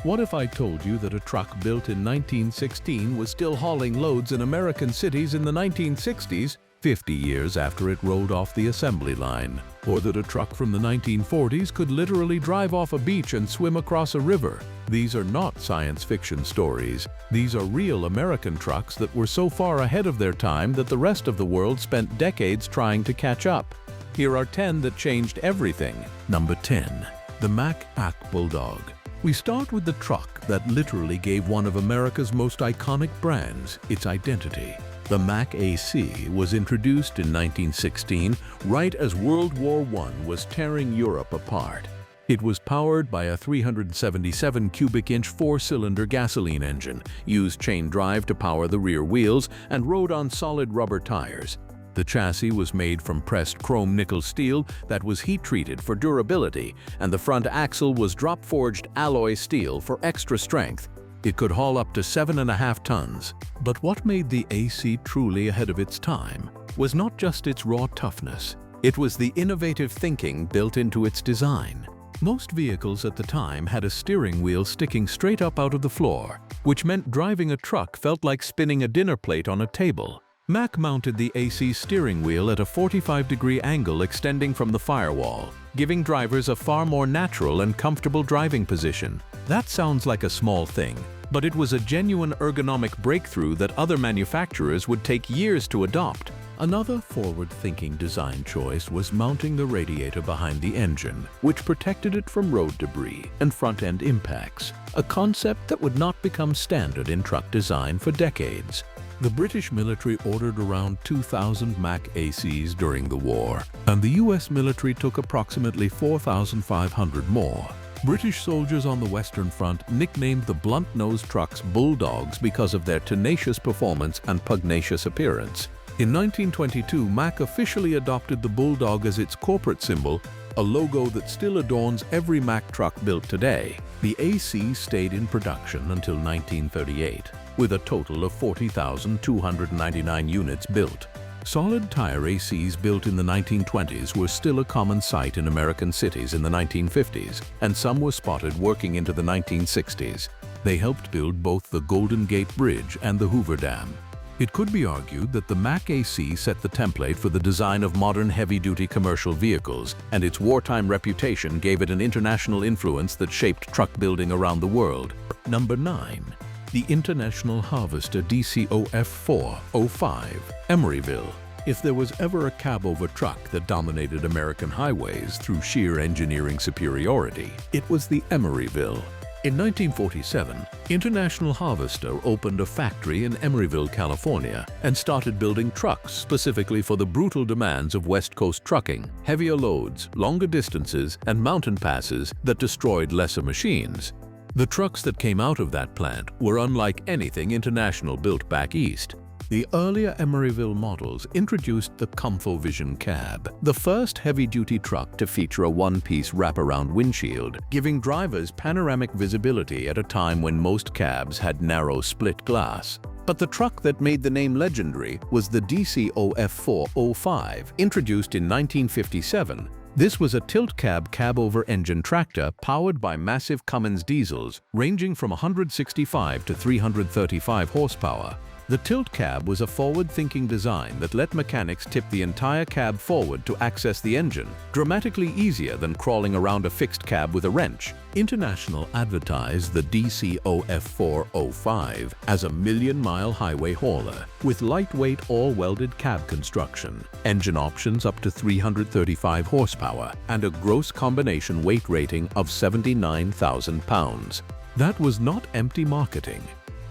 What if I told you that a truck built in 1916 was still hauling loads in American cities in the 1960s, 50 years after it rolled off the assembly line? Or that a truck from the 1940s could literally drive off a beach and swim across a river? These are not science fiction stories. These are real American trucks that were so far ahead of their time that the rest of the world spent decades trying to catch up. Here are 10 that changed everything. Number 10. The Mack AC Bulldog. We start with the truck that literally gave one of America's most iconic brands its identity. The Mack AC was introduced in 1916, right as World War I was tearing Europe apart. It was powered by a 377 cubic inch four-cylinder gasoline engine, used chain drive to power the rear wheels, and rode on solid rubber tires. The chassis was made from pressed chrome nickel steel that was heat-treated for durability, and the front axle was drop-forged alloy steel for extra strength. It could haul up to 7.5 tons. But what made the AC truly ahead of its time was not just its raw toughness. It was the innovative thinking built into its design. Most vehicles at the time had a steering wheel sticking straight up out of the floor, which meant driving a truck felt like spinning a dinner plate on a table. Mack mounted the AC steering wheel at a 45-degree angle extending from the firewall, giving drivers a far more natural and comfortable driving position. That sounds like a small thing, but it was a genuine ergonomic breakthrough that other manufacturers would take years to adopt. Another forward-thinking design choice was mounting the radiator behind the engine, which protected it from road debris and front-end impacts, a concept that would not become standard in truck design for decades. The British military ordered around 2,000 Mack ACs during the war, and the US military took approximately 4,500 more. British soldiers on the Western Front nicknamed the blunt-nosed trucks Bulldogs because of their tenacious performance and pugnacious appearance. In 1922, Mack officially adopted the Bulldog as its corporate symbol, a logo that still adorns every Mack truck built today. The AC stayed in production until 1938, with a total of 40,299 units built. Solid tire ACs built in the 1920s were still a common sight in American cities in the 1950s, and some were spotted working into the 1960s. They helped build both the Golden Gate Bridge and the Hoover Dam. It could be argued that the Mack AC set the template for the design of modern heavy-duty commercial vehicles, and its wartime reputation gave it an international influence that shaped truck building around the world. Number 9. The International Harvester DCOF405, Emeryville. If there was ever a cab-over truck that dominated American highways through sheer engineering superiority, it was the Emeryville. In 1947, International Harvester opened a factory in Emeryville, California, and started building trucks specifically for the brutal demands of West Coast trucking, heavier loads, longer distances, and mountain passes that destroyed lesser machines. The trucks that came out of that plant were unlike anything International built back east. The earlier Emeryville models introduced the ComfoVision cab, the first heavy-duty truck to feature a one-piece wraparound windshield, giving drivers panoramic visibility at a time when most cabs had narrow split glass. But the truck that made the name legendary was the DCOF405, introduced in 1957. This was a tilt-cab cab-over engine tractor powered by massive Cummins diesels, ranging from 165 to 335 horsepower. The tilt cab was a forward-thinking design that let mechanics tip the entire cab forward to access the engine, dramatically easier than crawling around a fixed cab with a wrench. International advertised the DCOF405 as a million-mile highway hauler, with lightweight all-welded cab construction, engine options up to 335 horsepower, and a gross combination weight rating of 79,000 pounds. That was not empty marketing.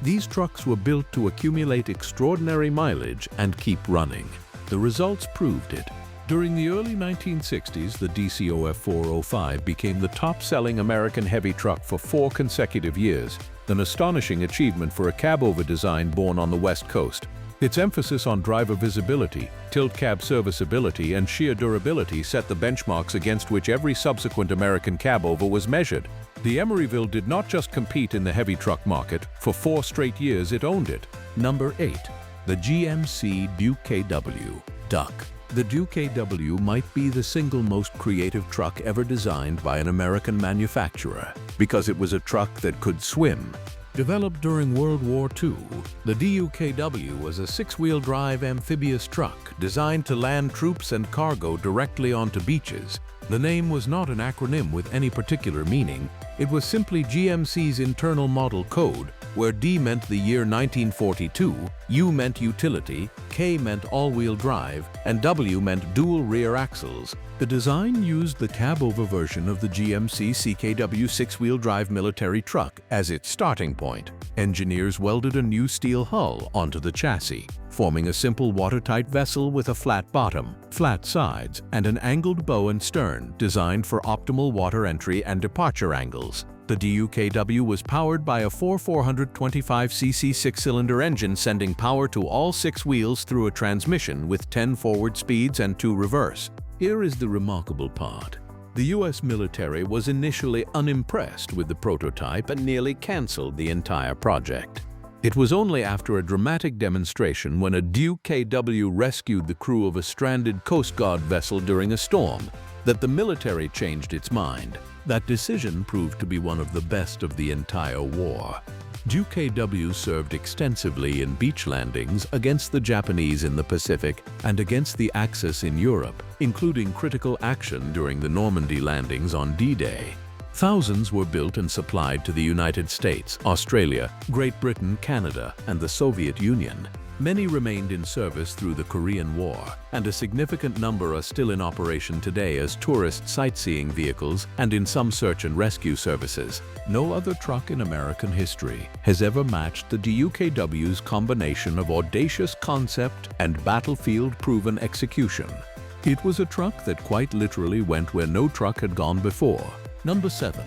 These trucks were built to accumulate extraordinary mileage and keep running. The results proved it. During the early 1960s, the DCOF405 became the top-selling American heavy truck for 4 consecutive years, an astonishing achievement for a cab-over design born on the West Coast. Its emphasis on driver visibility, tilt-cab serviceability, and sheer durability set the benchmarks against which every subsequent American cab-over was measured. The Emeryville did not just compete in the heavy truck market, for 4 straight years it owned it. Number 8. The GMC Duke KW Duck. The Duke AW might be the single most creative truck ever designed by an American manufacturer because it was a truck that could swim. Developed during World War II, the DUKW was a six-wheel drive amphibious truck designed to land troops and cargo directly onto beaches. The name was not an acronym with any particular meaning. It was simply GMC's internal model code, where D meant the year 1942, U meant utility, K meant all-wheel drive, and W meant dual rear axles. The design used the cab-over version of the GMC CKW six-wheel drive military truck as its starting point. Engineers welded a new steel hull onto the chassis, forming a simple watertight vessel with a flat bottom, flat sides, and an angled bow and stern designed for optimal water entry and departure angles. The DUKW was powered by a 425cc six-cylinder engine sending power to all six wheels through a transmission with 10 forward speeds and 2 reverse. Here is the remarkable part. The US military was initially unimpressed with the prototype and nearly canceled the entire project. It was only after a dramatic demonstration when a Duke KW rescued the crew of a stranded Coast Guard vessel during a storm that the military changed its mind. That decision proved to be one of the best of the entire war. Duke KW served extensively in beach landings against the Japanese in the Pacific and against the Axis in Europe, including critical action during the Normandy landings on D-Day. Thousands were built and supplied to the United States, Australia, Great Britain, Canada, and the Soviet Union. Many remained in service through the Korean War, and a significant number are still in operation today as tourist sightseeing vehicles and in some search and rescue services. No other truck in American history has ever matched the DUKW's combination of audacious concept and battlefield-proven execution. It was a truck that quite literally went where no truck had gone before. Number 7.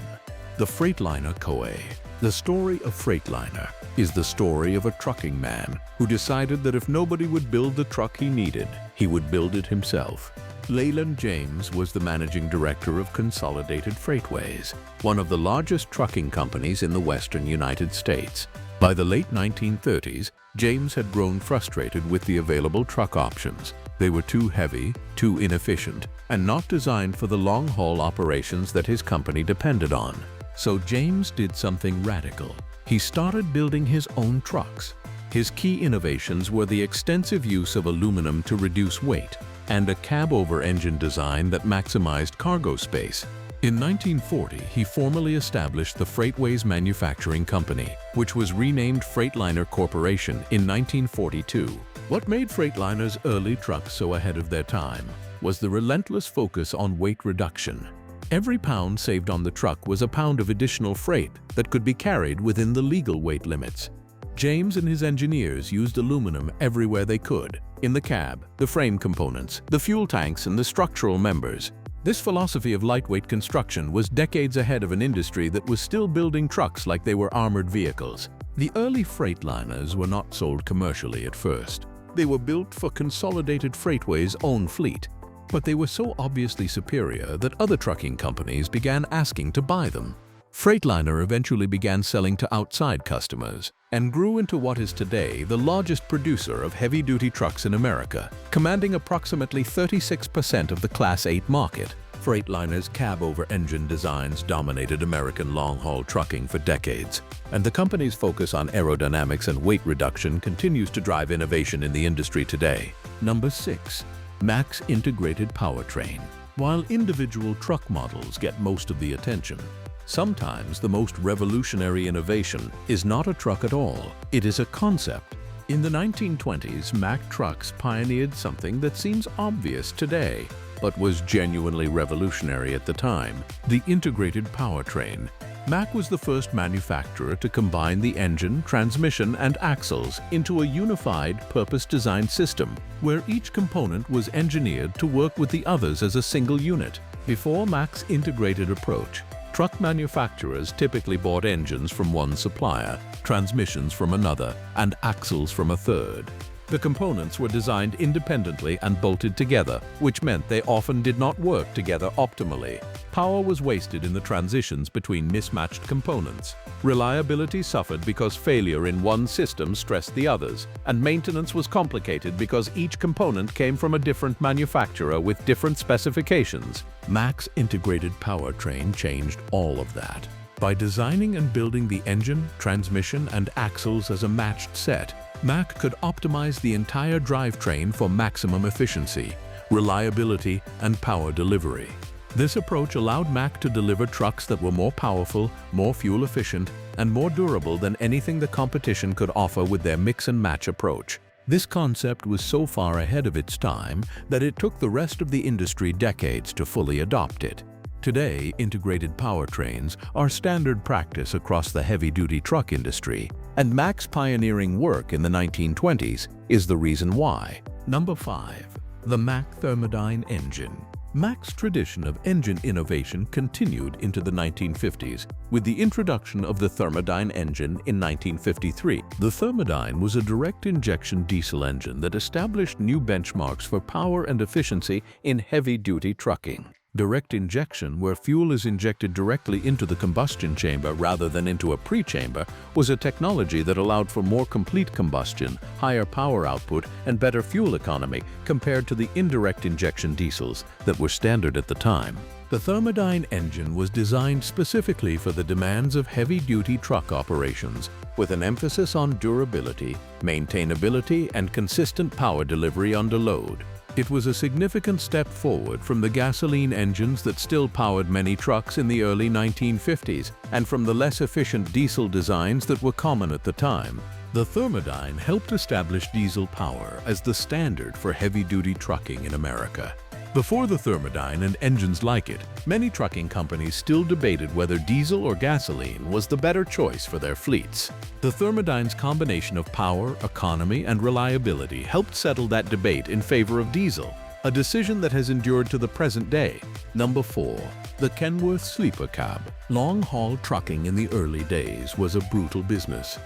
The Freightliner Koei. The story of Freightliner is the story of a trucking man who decided that if nobody would build the truck he needed, he would build it himself. Leyland James was the managing director of Consolidated Freightways, one of the largest trucking companies in the western United States. By the late 1930s, James had grown frustrated with the available truck options. They were too heavy, too inefficient, and not designed for the long-haul operations that his company depended on. So James did something radical. He started building his own trucks. His key innovations were the extensive use of aluminum to reduce weight and a cab-over engine design that maximized cargo space. In 1940, he formally established the Freightways Manufacturing Company, which was renamed Freightliner Corporation in 1942. What made Freightliner's early trucks so ahead of their time was the relentless focus on weight reduction. Every pound saved on the truck was a pound of additional freight that could be carried within the legal weight limits. James and his engineers used aluminum everywhere they could, in the cab, the frame components, the fuel tanks, and the structural members. This philosophy of lightweight construction was decades ahead of an industry that was still building trucks like they were armored vehicles. The early Freightliners were not sold commercially at first. They were built for Consolidated Freightways' own fleet. But they were so obviously superior that other trucking companies began asking to buy them. Freightliner eventually began selling to outside customers and grew into what is today the largest producer of heavy-duty trucks in America, commanding approximately 36% of the Class 8 market. Freightliner's cab-over engine designs dominated American long-haul trucking for decades, and the company's focus on aerodynamics and weight reduction continues to drive innovation in the industry today. Number 6. Mack's Integrated Powertrain. While individual truck models get most of the attention, sometimes the most revolutionary innovation is not a truck at all. It is a concept. In the 1920s, Mack trucks pioneered something that seems obvious today, but was genuinely revolutionary at the time: the integrated powertrain. Mack was the first manufacturer to combine the engine, transmission, and axles into a unified, purpose-designed system, where each component was engineered to work with the others as a single unit. Before Mack's integrated approach, truck manufacturers typically bought engines from one supplier, transmissions from another, and axles from a third. The components were designed independently and bolted together, which meant they often did not work together optimally. Power was wasted in the transitions between mismatched components. Reliability suffered because failure in one system stressed the others, and maintenance was complicated because each component came from a different manufacturer with different specifications. Mac's integrated powertrain changed all of that. By designing and building the engine, transmission, and axles as a matched set, Mac could optimize the entire drivetrain for maximum efficiency, reliability, and power delivery. This approach allowed Mac to deliver trucks that were more powerful, more fuel-efficient, and more durable than anything the competition could offer with their mix-and-match approach. This concept was so far ahead of its time that it took the rest of the industry decades to fully adopt it. Today, integrated powertrains are standard practice across the heavy-duty truck industry, and Mac's pioneering work in the 1920s is the reason why. Number 5. The Mac Thermodyne engine. Mac's tradition of engine innovation continued into the 1950s with the introduction of the Thermodyne engine in 1953. The Thermodyne was a direct-injection diesel engine that established new benchmarks for power and efficiency in heavy-duty trucking. Direct injection, where fuel is injected directly into the combustion chamber rather than into a pre-chamber, was a technology that allowed for more complete combustion, higher power output, and better fuel economy compared to the indirect injection diesels that were standard at the time. The Thermodyne engine was designed specifically for the demands of heavy-duty truck operations, with an emphasis on durability, maintainability, and consistent power delivery under load. It was a significant step forward from the gasoline engines that still powered many trucks in the early 1950s and from the less efficient diesel designs that were common at the time. The Thermodyne helped establish diesel power as the standard for heavy-duty trucking in America. Before the Thermodyne and engines like it, many trucking companies still debated whether diesel or gasoline was the better choice for their fleets. The Thermodyne's combination of power, economy, and reliability helped settle that debate in favor of diesel, a decision that has endured to the present day. Number 4. The Kenworth Sleeper Cab. Long-haul trucking in the early days was a brutal business.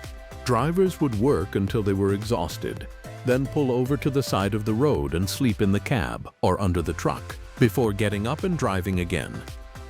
Drivers would work until they were exhausted, then pull over to the side of the road and sleep in the cab or under the truck before getting up and driving again.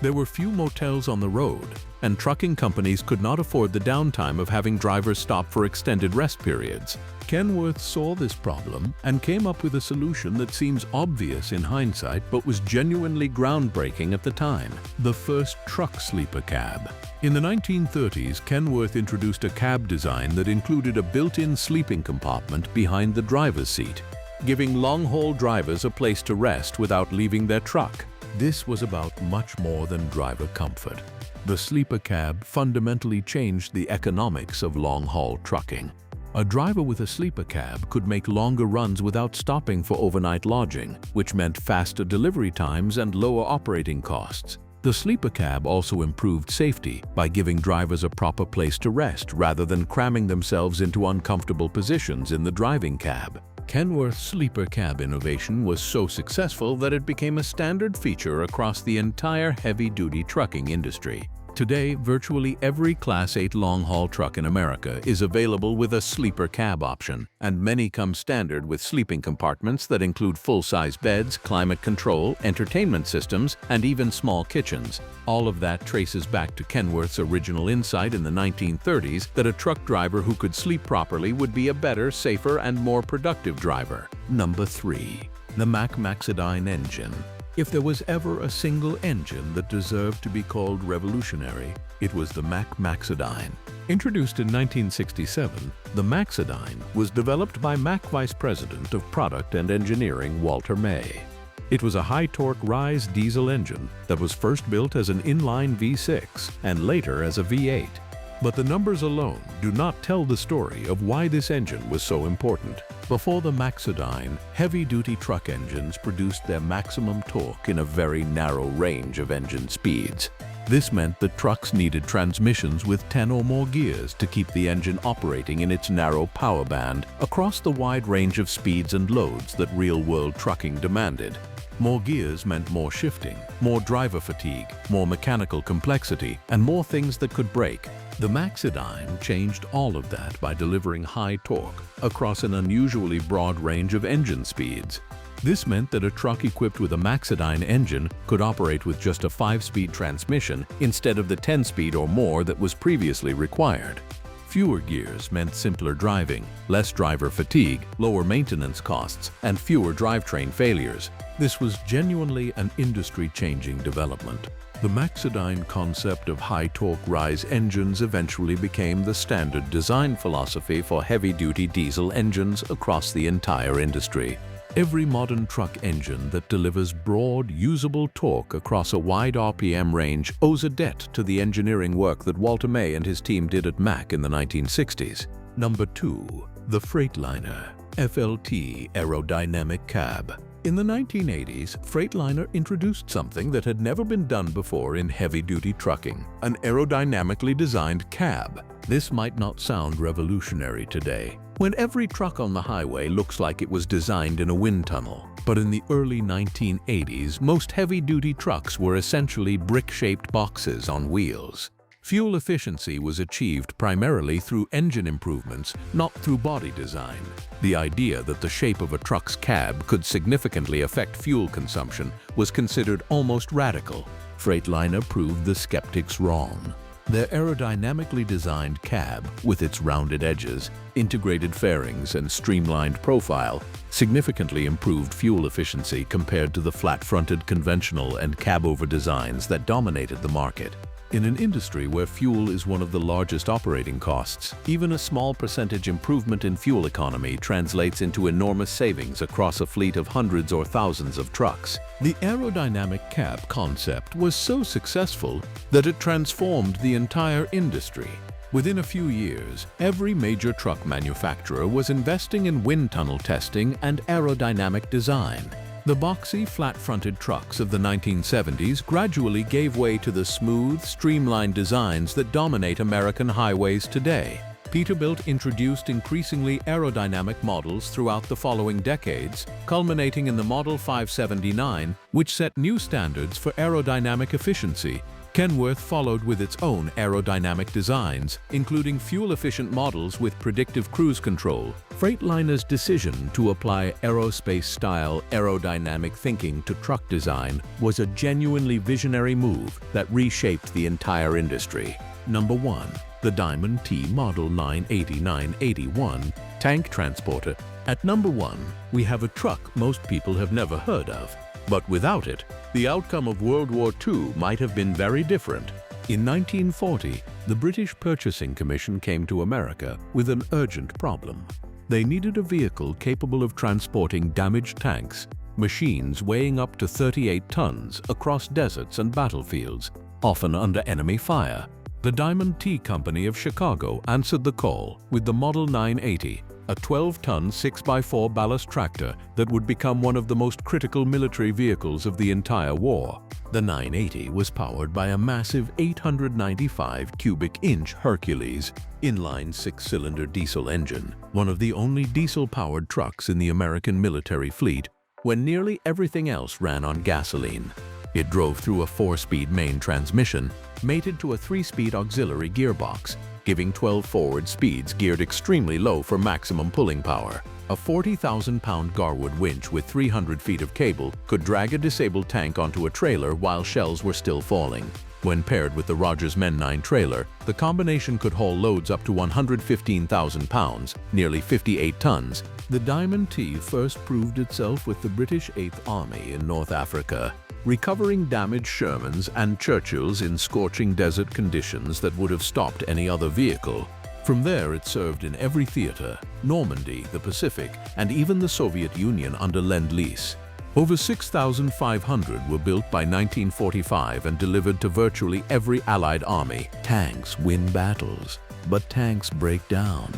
There were few motels on the road, and trucking companies could not afford the downtime of having drivers stop for extended rest periods. Kenworth saw this problem and came up with a solution that seems obvious in hindsight but was genuinely groundbreaking at the time: the first truck sleeper cab. In the 1930s, Kenworth introduced a cab design that included a built-in sleeping compartment behind the driver's seat, giving long-haul drivers a place to rest without leaving their truck. This was about much more than driver comfort. The sleeper cab fundamentally changed the economics of long-haul trucking. A driver with a sleeper cab could make longer runs without stopping for overnight lodging, which meant faster delivery times and lower operating costs. The sleeper cab also improved safety by giving drivers a proper place to rest rather than cramming themselves into uncomfortable positions in the driving cab. Kenworth's sleeper cab innovation was so successful that it became a standard feature across the entire heavy-duty trucking industry. Today, virtually every Class 8 long-haul truck in America is available with a sleeper cab option, and many come standard with sleeping compartments that include full-size beds, climate control, entertainment systems, and even small kitchens. All of that traces back to Kenworth's original insight in the 1930s that a truck driver who could sleep properly would be a better, safer, and more productive driver. Number 3. The Mac Maxidyne engine. If there was ever a single engine that deserved to be called revolutionary, it was the Mac Maxidyne. Introduced in 1967, the Maxidyne was developed by Mac Vice President of Product and Engineering Walter May. It was a high-torque Rise diesel engine that was first built as an inline V6 and later as a V8. But the numbers alone do not tell the story of why this engine was so important. Before the Maxidyne, heavy-duty truck engines produced their maximum torque in a very narrow range of engine speeds. This meant that trucks needed transmissions with 10 or more gears to keep the engine operating in its narrow power band across the wide range of speeds and loads that real-world trucking demanded. More gears meant more shifting, more driver fatigue, more mechanical complexity, and more things that could break. The Maxidyne changed all of that by delivering high torque across an unusually broad range of engine speeds. This meant that a truck equipped with a Maxidyne engine could operate with just a 5-speed transmission instead of the 10-speed or more that was previously required. Fewer gears meant simpler driving, less driver fatigue, lower maintenance costs, and fewer drivetrain failures. This was genuinely an industry-changing development. The Maxidyne concept of high-torque rise engines eventually became the standard design philosophy for heavy-duty diesel engines across the entire industry. Every modern truck engine that delivers broad, usable torque across a wide RPM range owes a debt to the engineering work that Walter May and his team did at Mack in the 1960s. Number 2. The Freightliner FLT Aerodynamic Cab. In the 1980s, Freightliner introduced something that had never been done before in heavy-duty trucking, an aerodynamically designed cab. This might not sound revolutionary today, when every truck on the highway looks like it was designed in a wind tunnel. But in the early 1980s, most heavy-duty trucks were essentially brick-shaped boxes on wheels. Fuel efficiency was achieved primarily through engine improvements, not through body design. The idea that the shape of a truck's cab could significantly affect fuel consumption was considered almost radical. Freightliner proved the skeptics wrong. Their aerodynamically designed cab, with its rounded edges, integrated fairings, and streamlined profile, significantly improved fuel efficiency compared to the flat-fronted conventional and cab-over designs that dominated the market. In an industry where fuel is one of the largest operating costs, even a small percentage improvement in fuel economy translates into enormous savings across a fleet of hundreds or thousands of trucks. The aerodynamic cab concept was so successful that it transformed the entire industry. Within a few years, every major truck manufacturer was investing in wind tunnel testing and aerodynamic design. The boxy, flat-fronted trucks of the 1970s gradually gave way to the smooth, streamlined designs that dominate American highways today. Peterbilt introduced increasingly aerodynamic models throughout the following decades, culminating in the Model 579, which set new standards for aerodynamic efficiency. Kenworth followed with its own aerodynamic designs, including fuel-efficient models with predictive cruise control. Freightliner's decision to apply aerospace-style aerodynamic thinking to truck design was a genuinely visionary move that reshaped the entire industry. Number 1. The Diamond T Model 980-981 Tank Transporter. At number 1, we have a truck most people have never heard of. But without it, the outcome of World War II might have been very different. In 1940, the British Purchasing Commission came to America with an urgent problem. They needed a vehicle capable of transporting damaged tanks, machines weighing up to 38 tons across deserts and battlefields, often under enemy fire. The Diamond T Company of Chicago answered the call with the Model 980, a 12-ton 6x4 ballast tractor that would become one of the most critical military vehicles of the entire war. The 980 was powered by a massive 895 cubic inch Hercules inline 6-cylinder diesel engine, one of the only diesel-powered trucks in the American military fleet when nearly everything else ran on gasoline. It drove through a 4-speed main transmission, mated to a 3-speed auxiliary gearbox, giving 12 forward speeds geared extremely low for maximum pulling power. A 40,000-pound Garwood winch with 300 feet of cable could drag a disabled tank onto a trailer while shells were still falling. When paired with the Rogers Men 9 trailer, the combination could haul loads up to 115,000 pounds, nearly 58 tons. The Diamond T first proved itself with the British 8th Army in North Africa, recovering damaged Shermans and Churchills in scorching desert conditions that would have stopped any other vehicle. From there, it served in every theater, Normandy, the Pacific, and even the Soviet Union under Lend-Lease. Over 6,500 were built by 1945 and delivered to virtually every Allied army. Tanks win battles, but tanks break down.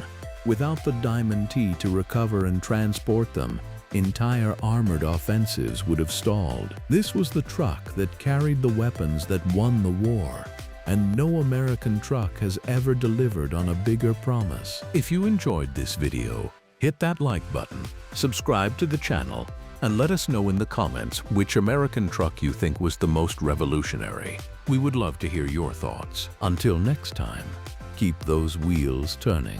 Without the Diamond T to recover and transport them, entire armored offensives would have stalled. This was the truck that carried the weapons that won the war, and no American truck has ever delivered on a bigger promise. If you enjoyed this video, hit that like button, subscribe to the channel, And let us know in the comments which American truck you think was the most revolutionary. We would love to hear your thoughts. Until next time, keep those wheels turning.